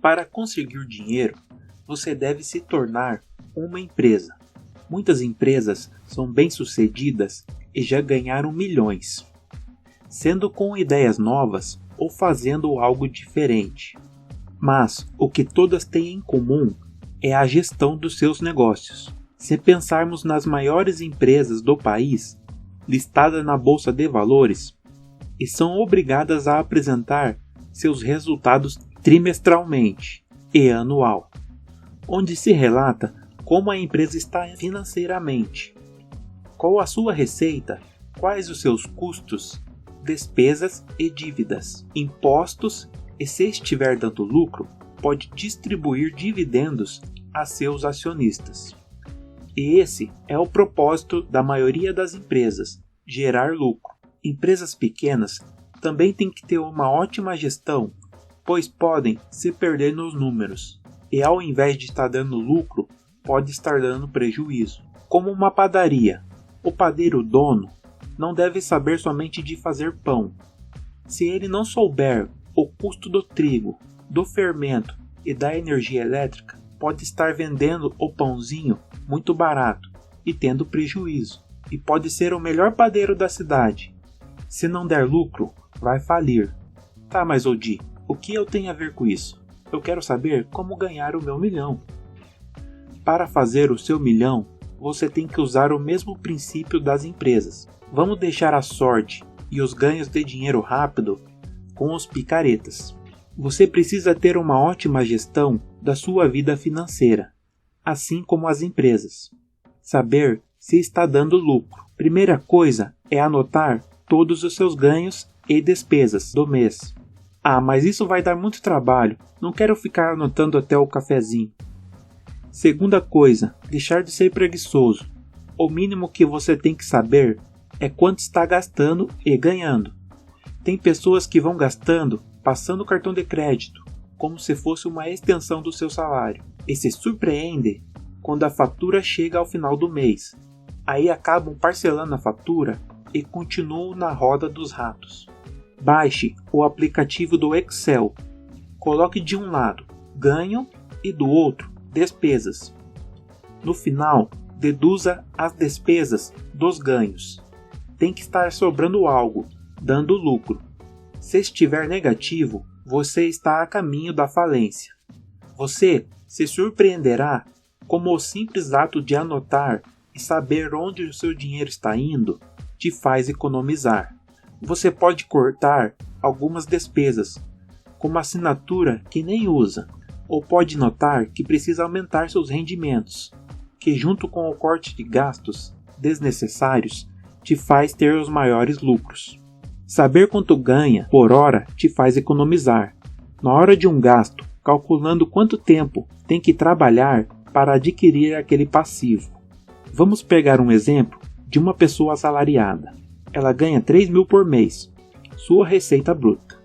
Para conseguir dinheiro, você deve se tornar uma empresa. Muitas empresas são bem-sucedidas e já ganharam milhões, sendo com ideias novas ou fazendo algo diferente. Mas o que todas têm em comum é a gestão dos seus negócios. Se pensarmos nas maiores empresas do país, listadas na Bolsa de Valores, e são obrigadas a apresentar seus resultados trimestralmente e anual, onde se relata como a empresa está financeiramente, qual a sua receita, quais os seus custos, despesas e dívidas, impostos e, se estiver dando lucro, pode distribuir dividendos a seus acionistas. E esse é o propósito da maioria das empresas, gerar lucro. Empresas pequenas também têm que ter uma ótima gestão, pois podem se perder nos números, e ao invés de estar dando lucro, pode estar dando prejuízo. Como uma padaria, o padeiro dono não deve saber somente de fazer pão. Se ele não souber o custo do trigo, do fermento e da energia elétrica, pode estar vendendo o pãozinho muito barato e tendo prejuízo. E pode ser o melhor padeiro da cidade. Se não der lucro, vai falir. Tá, mas Odi, o que eu tenho a ver com isso? Eu quero saber como ganhar o meu milhão. Para fazer o seu milhão, você tem que usar o mesmo princípio das empresas. Vamos deixar a sorte e os ganhos de dinheiro rápido com os picaretas. Você precisa ter uma ótima gestão da sua vida financeira, assim como as empresas. Saber se está dando lucro. Primeira coisa é anotar todos os seus ganhos e despesas do mês. Ah, mas isso vai dar muito trabalho, não quero ficar anotando até o cafezinho. Segunda coisa, deixar de ser preguiçoso. O mínimo que você tem que saber é quanto está gastando e ganhando. Tem pessoas que vão gastando passando o cartão de crédito, como se fosse uma extensão do seu salário, e se surpreendem quando a fatura chega ao final do mês. Aí acabam parcelando a fatura e continuam na roda dos ratos. Baixe o aplicativo do Excel. Coloque de um lado ganho e do outro despesas. No final, deduza as despesas dos ganhos. Tem que estar sobrando algo, dando lucro. Se estiver negativo, você está a caminho da falência. Você se surpreenderá como o simples ato de anotar e saber onde o seu dinheiro está indo te faz economizar. Você pode cortar algumas despesas, como assinatura que nem usa, ou pode notar que precisa aumentar seus rendimentos, que junto com o corte de gastos desnecessários te faz ter os maiores lucros. Saber quanto ganha por hora te faz economizar. Na hora de um gasto, calculando quanto tempo tem que trabalhar para adquirir aquele passivo. Vamos pegar um exemplo de uma pessoa assalariada. Ela ganha 3.000 por mês, sua receita bruta.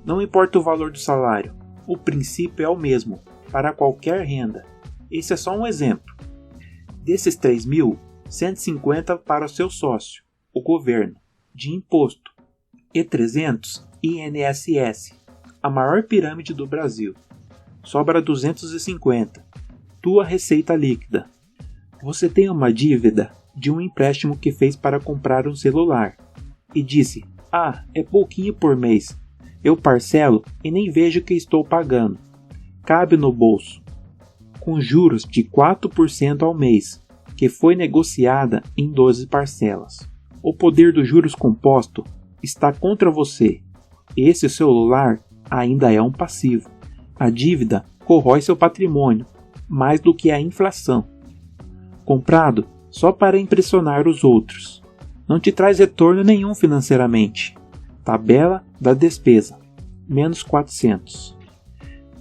Não importa o valor do salário, o princípio é o mesmo para qualquer renda. Esse é só um exemplo. Desses 3.000, 150 para o seu sócio, o governo, de imposto, e 300 INSS, a maior pirâmide do Brasil. Sobra 250, tua receita líquida. Você tem uma dívida de um empréstimo que fez para comprar um celular e disse: "Ah, é pouquinho por mês. Eu parcelo e nem vejo que estou pagando. Cabe no bolso." Com juros de 4% ao mês, que foi negociada em 12 parcelas. O poder dos juros composto está contra você. Esse celular ainda é um passivo. A dívida corrói seu patrimônio, mais do que a inflação. Comprado só para impressionar os outros. Não te traz retorno nenhum financeiramente. Tabela da despesa. Menos 400.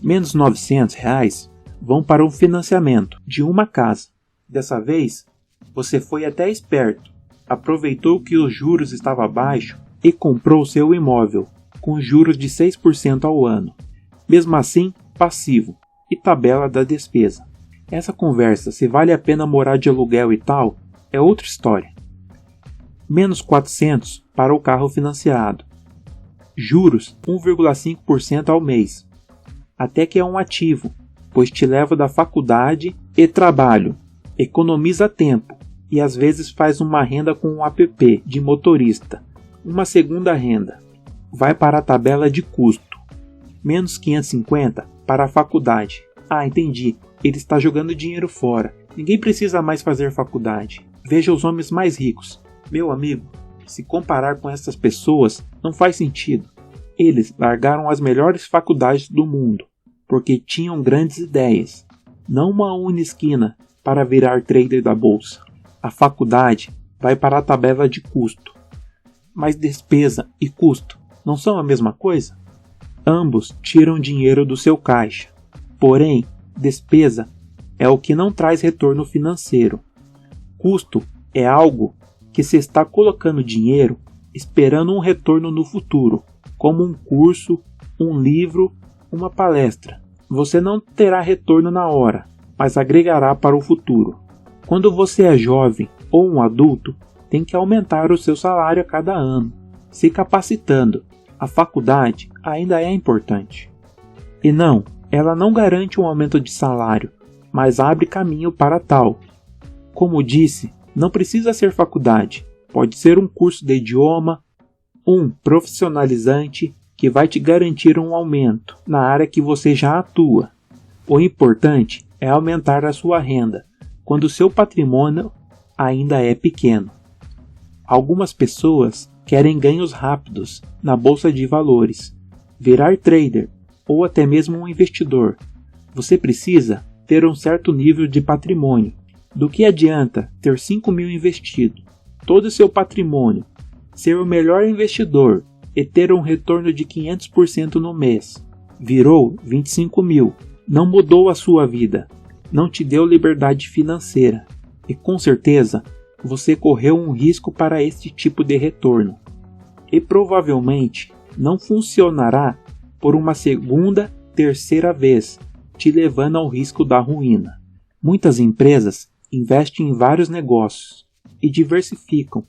Menos 900 reais vão para um financiamento de uma casa. Dessa vez, você foi até esperto. Aproveitou que os juros estavam baixos e comprou seu imóvel, com juros de 6% ao ano. Mesmo assim, passivo e tabela da despesa. Essa conversa, se vale a pena morar de aluguel e tal, é outra história. Menos 400 para o carro financiado. Juros 1,5% ao mês. até que é um ativo, pois te leva da faculdade e trabalho, economiza tempo e às vezes faz uma renda com um app de motorista, uma segunda renda. Vai para a tabela de custo, menos 550 para a faculdade. Ah, entendi, ele está jogando dinheiro fora, ninguém precisa mais fazer faculdade. Veja os homens mais ricos. Meu amigo, se comparar com essas pessoas não faz sentido. Eles largaram as melhores faculdades do mundo, porque tinham grandes ideias, não uma esquina para virar trader da bolsa. A faculdade vai para a tabela de custo. Mas despesa e custo não são a mesma coisa? Ambos tiram dinheiro do seu caixa. Porém, despesa é o que não traz retorno financeiro. Custo é algo que se está colocando dinheiro esperando um retorno no futuro, como um curso, um livro, uma palestra. Você não terá retorno na hora, mas agregará para o futuro. Quando você é jovem ou um adulto, tem que aumentar o seu salário a cada ano, se capacitando. A faculdade ainda é importante. E não, ela não garante um aumento de salário, mas abre caminho para tal. Como disse, não precisa ser faculdade, pode ser um curso de idioma, um profissionalizante que vai te garantir um aumento na área que você já atua. O importante é aumentar a sua renda quando o seu patrimônio ainda é pequeno. Algumas pessoas querem ganhos rápidos na bolsa de valores, virar trader ou até mesmo um investidor. Você precisa ter um certo nível de patrimônio. Do que adianta ter 5.000 investido, todo o seu patrimônio, ser o melhor investidor e ter um retorno de 500% no mês? Virou 25.000, não mudou a sua vida, não te deu liberdade financeira e com certeza você correu um risco para este tipo de retorno. E provavelmente não funcionará por uma segunda, terceira vez, te levando ao risco da ruína. Muitas empresas investem em vários negócios e diversificam.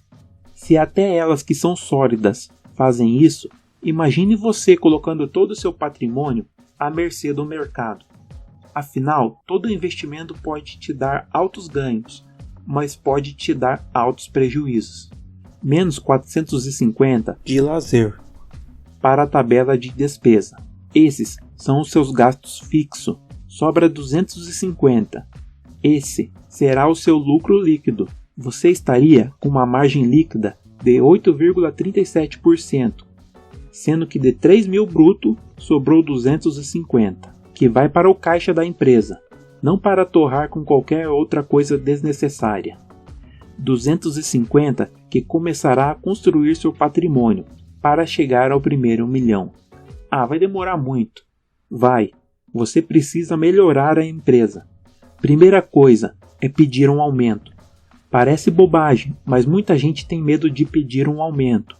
Se até elas que são sólidas fazem isso, imagine você colocando todo o seu patrimônio à mercê do mercado. Afinal, todo investimento pode te dar altos ganhos, mas pode te dar altos prejuízos. Menos 450 de lazer. Para a tabela de despesa. Esses são os seus gastos fixos. Sobra 250. Esse será o seu lucro líquido. Você estaria com uma margem líquida de 8,37%, sendo que de 3.000 bruto sobrou 250, que vai para o caixa da empresa, não para torrar com qualquer outra coisa desnecessária. 250 que começará a construir seu patrimônio para chegar ao primeiro 1 milhão. Ah, vai demorar muito. Vai. Você precisa melhorar a empresa. Primeira coisa é pedir um aumento. Parece bobagem, mas muita gente tem medo de pedir um aumento.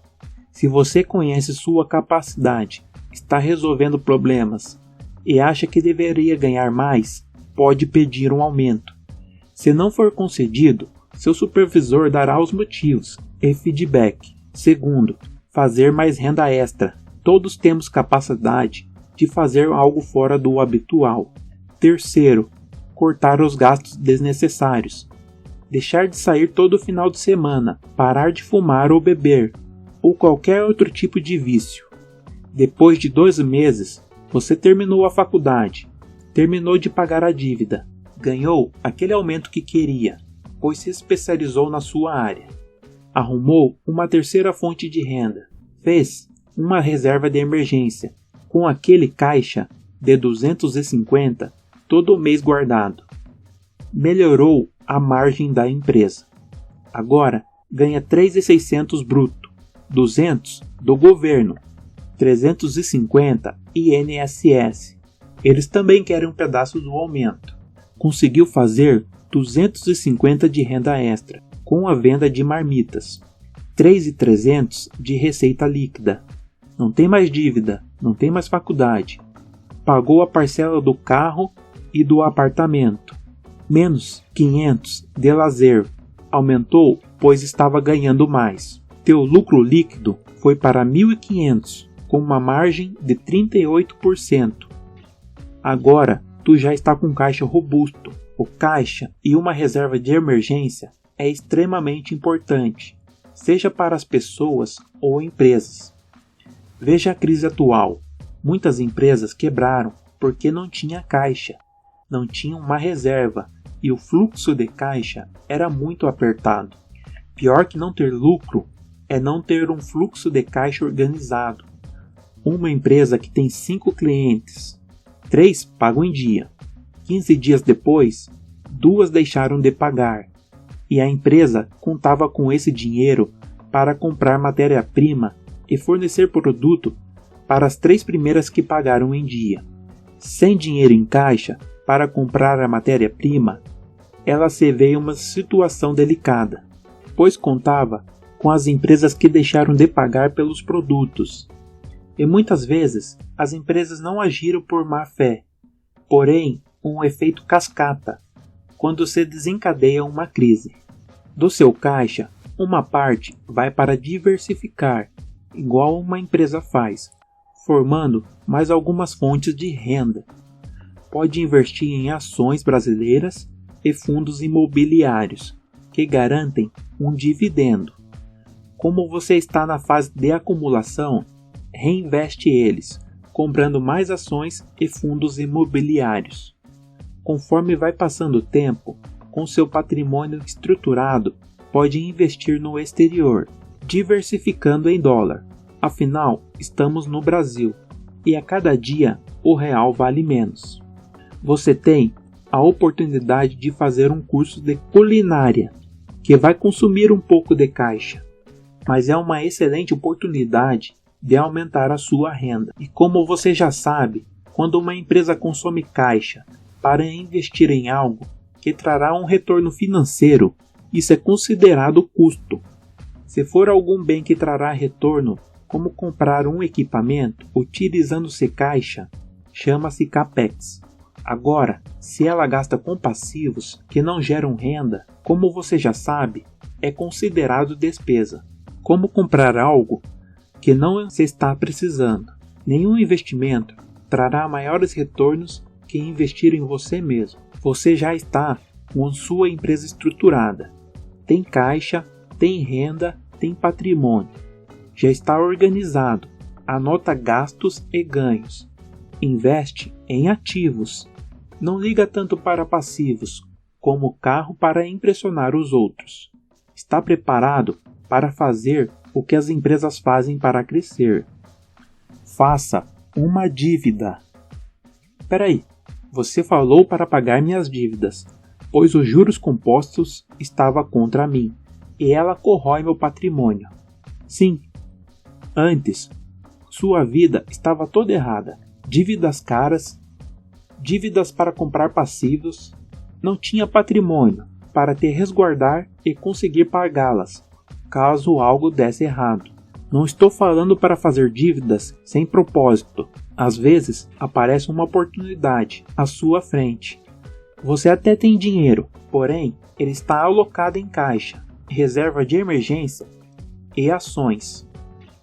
Se você conhece sua capacidade, está resolvendo problemas e acha que deveria ganhar mais, pode pedir um aumento. Se não for concedido, seu supervisor dará os motivos e feedback. Segundo, fazer mais renda extra. Todos temos capacidade de fazer algo fora do habitual. Terceiro, cortar os gastos desnecessários. Deixar de sair todo final de semana, parar de fumar ou beber, ou qualquer outro tipo de vício. Depois de 12 meses, você terminou a faculdade, terminou de pagar a dívida, ganhou aquele aumento que queria, pois se especializou na sua área. Arrumou uma terceira fonte de renda, fez uma reserva de emergência, com aquele caixa de 250 todo mês guardado. Melhorou a margem da empresa. Agora ganha 3.600 bruto, 200 do governo, 350 INSS. Eles também querem um pedaço do aumento. Conseguiu fazer 250 de renda extra com a venda de marmitas, 3.300 de receita líquida. Não tem mais dívida, não tem mais faculdade. Pagou a parcela do carro e do apartamento. Menos 500 de lazer. Aumentou, pois estava ganhando mais. Teu lucro líquido foi para 1.500, com uma margem de 38%. Agora, tu já está com caixa robusto. O caixa e uma reserva de emergência é extremamente importante, seja para as pessoas ou empresas. Veja a crise atual. Muitas empresas quebraram porque não tinha caixa, não tinha uma reserva e o fluxo de caixa era muito apertado. Pior que não ter lucro é não ter um fluxo de caixa organizado. Uma empresa que tem 5 clientes, 3 pagam em dia. 15 dias depois, 2 deixaram de pagar. E a empresa contava com esse dinheiro para comprar matéria-prima e fornecer produto para as 3 primeiras que pagaram em dia. Sem dinheiro em caixa para comprar a matéria-prima, ela se vê em uma situação delicada, pois contava com as empresas que deixaram de pagar pelos produtos. E muitas vezes as empresas não agiram por má fé, porém um efeito cascata, quando se desencadeia uma crise. Do seu caixa, uma parte vai para diversificar, igual uma empresa faz, formando mais algumas fontes de renda. Pode investir em ações brasileiras e fundos imobiliários, que garantem um dividendo. Como você está na fase de acumulação, reinveste eles, comprando mais ações e fundos imobiliários. Conforme vai passando o tempo, com seu patrimônio estruturado, pode investir no exterior, diversificando em dólar. Afinal, estamos no Brasil e a cada dia o real vale menos. Você tem a oportunidade de fazer um curso de culinária, que vai consumir um pouco de caixa, mas é uma excelente oportunidade de aumentar a sua renda. E como você já sabe, quando uma empresa consome caixa para investir em algo que trará um retorno financeiro, isso é considerado custo. Se for algum bem que trará retorno, como comprar um equipamento utilizando-se caixa, chama-se capex. Agora, se ela gasta com passivos que não geram renda, como você já sabe, é considerado despesa. Como comprar algo que não se está precisando. Nenhum investimento trará maiores retornos que investir em você mesmo. Você já está com sua empresa estruturada. Tem caixa, tem renda, tem patrimônio. Já está organizado. Anota gastos e ganhos. Investe em ativos. Não liga tanto para passivos, como carro para impressionar os outros. Está preparado para fazer o que as empresas fazem para crescer. Faça uma dívida. Peraí, você falou para pagar minhas dívidas, pois os juros compostos estavam contra mim, e ela corrói meu patrimônio. Sim, antes, sua vida estava toda errada. Dívidas caras, dívidas para comprar passivos, não tinha patrimônio para te resguardar e conseguir pagá-las, caso algo desse errado. Não estou falando para fazer dívidas sem propósito. Às vezes aparece uma oportunidade à sua frente. Você até tem dinheiro, porém ele está alocado em caixa, reserva de emergência e ações.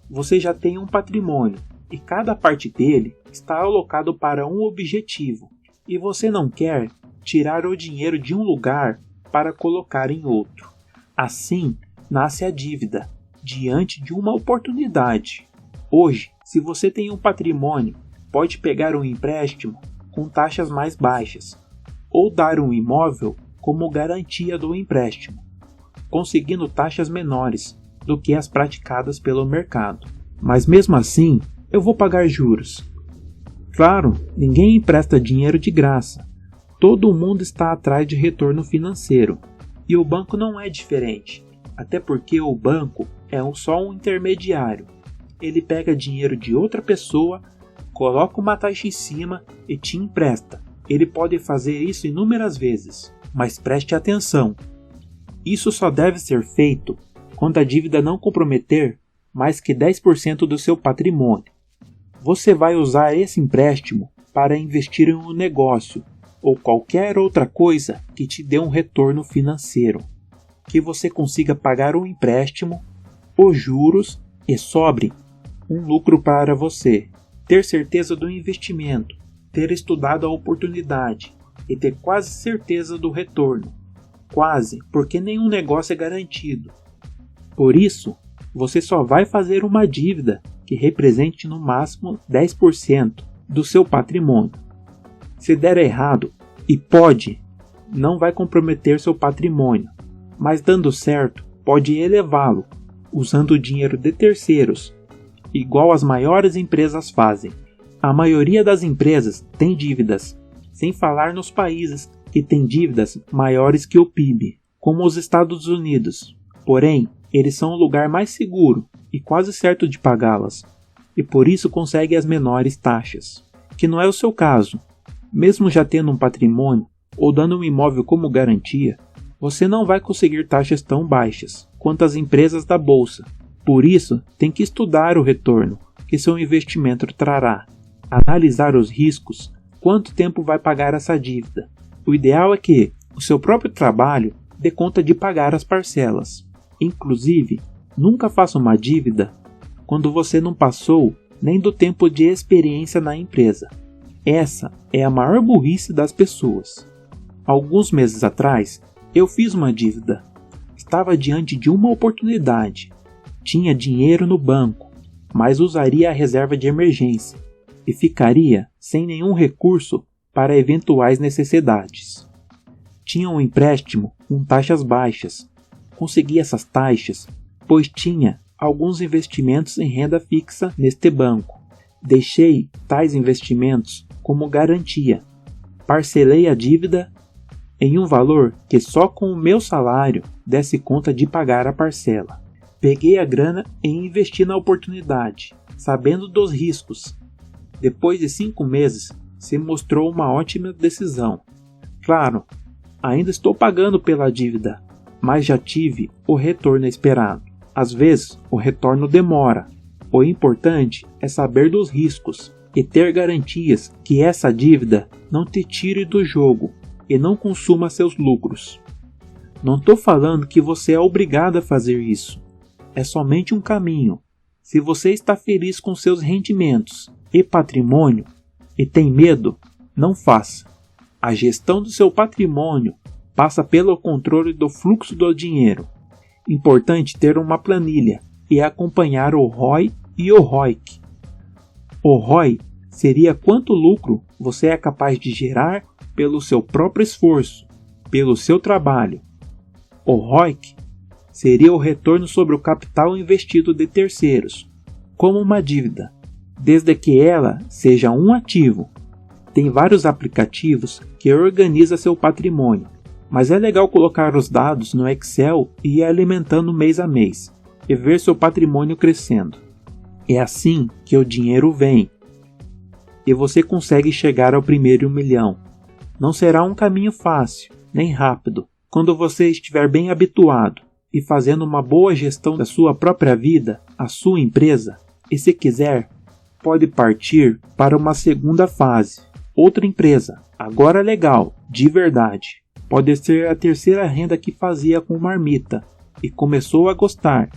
Você já tem um patrimônio e cada parte dele está alocado para um objetivo, e você não quer tirar o dinheiro de um lugar para colocar em outro. Assim nasce a dívida, diante de uma oportunidade. Hoje, se você tem um patrimônio, pode pegar um empréstimo com taxas mais baixas, ou dar um imóvel como garantia do empréstimo, conseguindo taxas menores do que as praticadas pelo mercado. Mas mesmo assim, eu vou pagar juros. Claro, ninguém empresta dinheiro de graça. Todo mundo está atrás de retorno financeiro. E o banco não é diferente. Até porque o banco é só um intermediário. Ele pega dinheiro de outra pessoa, coloca uma taxa em cima e te empresta. Ele pode fazer isso inúmeras vezes. Mas preste atenção. Isso só deve ser feito quando a dívida não comprometer mais que 10% do seu patrimônio. Você vai usar esse empréstimo para investir em um negócio ou qualquer outra coisa que te dê um retorno financeiro, que você consiga pagar o empréstimo, os juros e sobre um lucro para você. Ter certeza do investimento, ter estudado a oportunidade e ter quase certeza do retorno. Quase, porque nenhum negócio é garantido. Por isso, você só vai fazer uma dívida que represente no máximo 10% do seu patrimônio. Se der errado, e pode, não vai comprometer seu patrimônio, mas dando certo, pode elevá-lo, usando o dinheiro de terceiros, igual as maiores empresas fazem. A maioria das empresas tem dívidas, sem falar nos países que têm dívidas maiores que o PIB, como os Estados Unidos. Porém, eles são o lugar mais seguro e quase certo de pagá-las, e por isso conseguem as menores taxas, que não é o seu caso. Mesmo já tendo um patrimônio ou dando um imóvel como garantia, você não vai conseguir taxas tão baixas quanto as empresas da bolsa. Por isso, tem que estudar o retorno que seu investimento trará, analisar os riscos, quanto tempo vai pagar essa dívida. O ideal é que o seu próprio trabalho dê conta de pagar as parcelas. Inclusive, nunca faça uma dívida quando você não passou nem do tempo de experiência na empresa. Essa é a maior burrice das pessoas. Alguns meses atrás, eu fiz uma dívida. Estava diante de uma oportunidade. Tinha dinheiro no banco, mas usaria a reserva de emergência e ficaria sem nenhum recurso para eventuais necessidades. Tinha um empréstimo com taxas baixas. Consegui essas taxas, pois tinha alguns investimentos em renda fixa neste banco. Deixei tais investimentos como garantia. Parcelei a dívida em um valor que só com o meu salário desse conta de pagar a parcela. Peguei a grana e investi na oportunidade, sabendo dos riscos. Depois de 5 meses, se mostrou uma ótima decisão. Claro, ainda estou pagando pela dívida, mas já tive o retorno esperado. Às vezes, o retorno demora. O importante é saber dos riscos e ter garantias que essa dívida não te tire do jogo e não consuma seus lucros. Não estou falando que você é obrigado a fazer isso. É somente um caminho. Se você está feliz com seus rendimentos e patrimônio e tem medo, não faça. A gestão do seu patrimônio passa pelo controle do fluxo do dinheiro. Importante ter uma planilha e acompanhar o ROI e o ROIC. O ROI seria quanto lucro você é capaz de gerar pelo seu próprio esforço, pelo seu trabalho. O ROIC seria o retorno sobre o capital investido de terceiros, como uma dívida, desde que ela seja um ativo. Tem vários aplicativos que organizam seu patrimônio, mas é legal colocar os dados no Excel e ir alimentando mês a mês, e ver seu patrimônio crescendo. É assim que o dinheiro vem, e você consegue chegar ao primeiro 1 milhão. Não será um caminho fácil, nem rápido, quando você estiver bem habituado e fazendo uma boa gestão da sua própria vida, a sua empresa, e se quiser, pode partir para uma segunda fase, outra empresa, agora legal, de verdade. Pode ser a terceira renda que fazia com marmita e começou a gostar.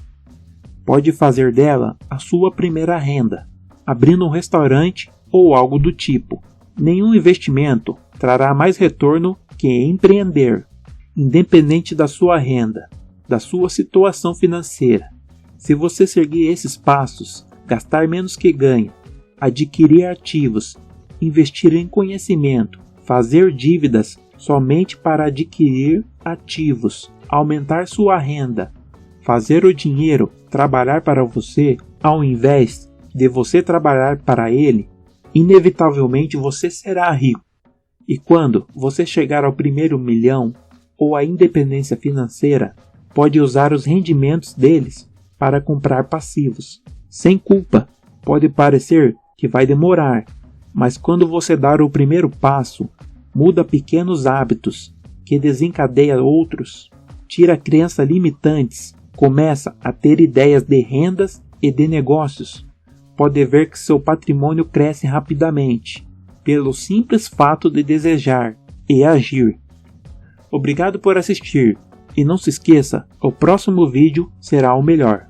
Pode fazer dela a sua primeira renda, abrindo um restaurante ou algo do tipo. Nenhum investimento trará mais retorno que empreender, independente da sua renda, da sua situação financeira. Se você seguir esses passos, gastar menos que ganha, adquirir ativos, investir em conhecimento, fazer dívidas somente para adquirir ativos, aumentar sua renda, fazer o dinheiro trabalhar para você ao invés de você trabalhar para ele, inevitavelmente você será rico. E quando você chegar ao primeiro 1 milhão ou à independência financeira, pode usar os rendimentos deles para comprar passivos. Sem culpa, pode parecer que vai demorar, mas quando você dar o primeiro passo, muda pequenos hábitos que desencadeia outros, tira crenças limitantes, começa a ter ideias de rendas e de negócios, pode ver que seu patrimônio cresce rapidamente, pelo simples fato de desejar e agir. Obrigado por assistir, e não se esqueça, o próximo vídeo será o melhor.